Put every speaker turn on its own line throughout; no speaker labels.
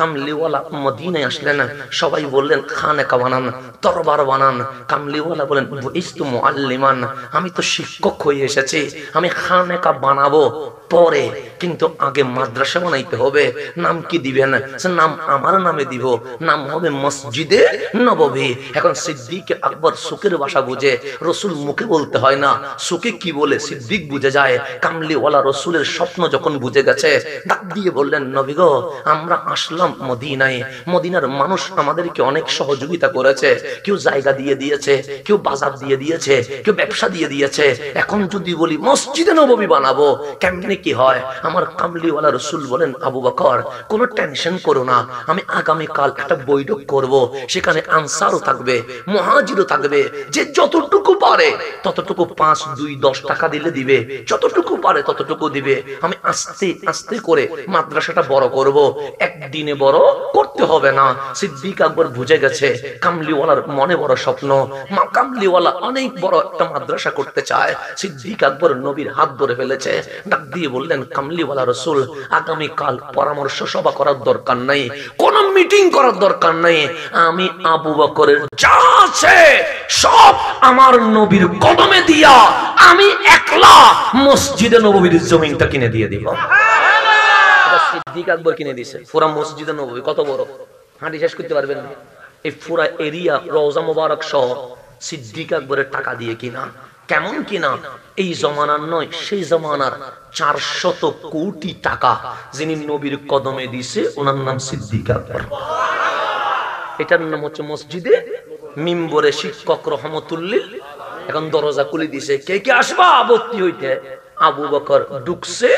কামলিওয়ালা মদিনায় আসলেন, সবাই বললেন খানেকা বানান, দরবার বানান। কামলিওয়ালা বলেন বুইস্তু মুআল্লিমান, আমি তো শিক্ষক হয়ে এসেছি, আমি খানেকা বানাবো পরে, কিন্তু আগে মাদ্রাসা বানাইতে হবে। নাম কি দিবেন? নাম আমার নামে দিব, নাম হবে মসজিদে নববী। এখন সিদ্দিক আকবর সুখের ভাষা বুঝে, রসুল মুখে বলতে হয় না, সুখে কি বলে সিদ্দিক বুঝে যায়। কামলিওয়ালা রসুলের স্বপ্ন যখন বুঝে গেছে, ডাক দিয়ে বললেন নবী গো, আমরা আসলাম মদিনায়, মদিনার মানুষ আমাদেরকে অনেক সহযোগিতা করেছে, কেউ জায়গা দিয়ে দিয়েছে, কেউ বাজার দিয়ে দিয়েছে, কেউ ব্যবসা দিয়ে দিয়েছে। এখন যদি বলি মসজিদে নববী বানাবো, কেমনে কি হয়? আমার কামলিওয়ালা রসুল বলেন আবু বকর, কোনো টেনশন করো না, আমি আগামীকাল একটা বৈঠক করব, সেখানে আনসারও থাকবে, মুহাজিরও থাকবে, যে যতটুকু পারে ততটুকু 5, 2, 10 টাকা দিলে দিবে, যতটুকু পারে ততটুকু দিবে। আমি আস্তে আস্তে করে মাদ্রাসাটা বড় করব, একদিনে বড় করতে হবে না। সিদ্দিক আকবর বুঝে গেছে কামলিওয়ালার মনে বড় স্বপ্ন, মা কামলিওয়ালা অনেক বড় একটা মাদ্রাসা করতে চায়। সিদ্দিক আকবর নবীর হাত ধরে ফেলেছে, ডাক দিয়ে বললেন কামলিওয়ালা রসুল, আগামীকাল পরামর্শ সভা করার দরকার নাই, কোন মিটিং করার দরকার নাই, আমি আবু বকরের যা আছে সব আমার নবীর কদমে দিয়া আমি একলা মসজিদে নববীর জমিনটা কিনে দিয়ে দিব। সিদ্দিক আকবর কিনে দিয়েছে পুরা মসজিদে নববী, কত বড়, হাঁটি শেষ করতে পারবেন না। এই পুরা এরিয়া রওজা মোবারক সহ সিদ্দিক আকবরের টাকা দিয়ে কিনা। কেমন কিনা? এই জমানার নয়, সেই জমানার 400 কোটি টাকা যিনি নবীর কদমে দিছে, ওনার নাম সিদ্দিক আকবর। এটার নাম হচ্ছে মসজিদে মিম্বরে শিক্ষক রহমতুল্লিল। এখন দরজা খুলে দিছে, কে কে আসবা ভর্তি হইতে। আবু বকর ঢুকছে,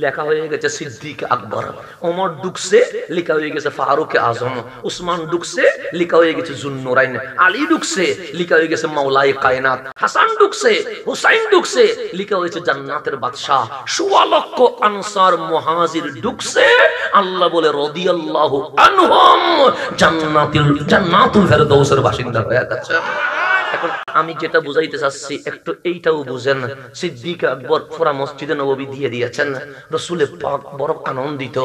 লেখা হয়ে গেছে সিদ্দিক আকবর। ওমর ঢুকছে, লেখা হয়ে গেছে ফারুক আজম। উসমান ঢুকছে, লেখা হয়ে গেছে জুন্নুরাইন। আলী ঢুকছে, লেখা হয়ে গেছে মাওলায়ে কায়নাত। হাসান ঢুকছে, হুসাইন ঢুকছে, লেখা হয়েছে জান্নাতের বাদশা। 1.25 লক্ষ আনসার মুহাজির ঢুকছে, আল্লাহ বলে রাদিয়াল্লাহু আনহুম, জান্নাতুল ফেরদাউসের বাসিন্দা হয়ে গেছে। এখন আমি যেটা বুঝাইতে চাচ্ছি একটু এইটাও বুঝেন। সিদ্দিক আকবর পুরা মসজিদে নববী দিয়ে দিয়েছেন। রাসূল পাক বড় আনন্দিত,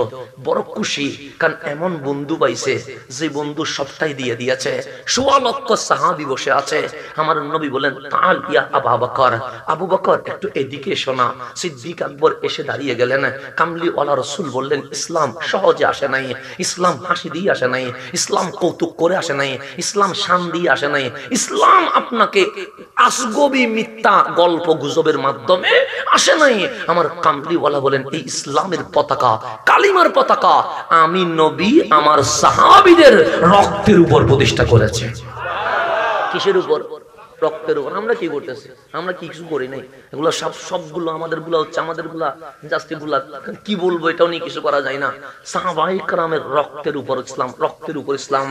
বড় খুশি, কারণ এমন বন্ধু পাইছে যে বন্ধু সবটাই দিয়ে দিয়েছে। 1.25 লক্ষ সাহাবী বসে আছে। আমার নবী বলেন তাআল ইয়া আবু বকর, আবু বকর একটু এদিকে এসো না। সিদ্দিক আকবর এসে দাঁড়িয়ে গেলেন। কামলিওয়ালা রাসূল বললেন ইসলাম সহজে আসে নাই, ইসলাম হাসি দিয়ে আসে নাই, ইসলাম কৌতুক করে আসে নাই, ইসলাম শান দিয়ে আসে নাই, ইসলাম আপনাকে আসগবি মিথ্যা গল্প গুজবের মাধ্যমে আসে নাই। আমার কামলিওয়ালা বলেন এই ইসলামের পতাকা, কালিমার পতাকা আমি নবী আমার সাহাবীদের রক্তের উপর প্রতিষ্ঠা করেছে। কিসের উপর? রক্তের উপর। আমরা কি করতেছি? আমরা কি কিছু করি নাই। এগুলো সবগুলো আমাদের গুলা হচ্ছে, আমাদের গুলা জাস্তি গুলা কি বলবো এটাও নিয়ে কিছু করা যায় না। সাহাবায়ে কেরামের রক্তের উপর ইসলাম, রক্তের উপর ইসলাম।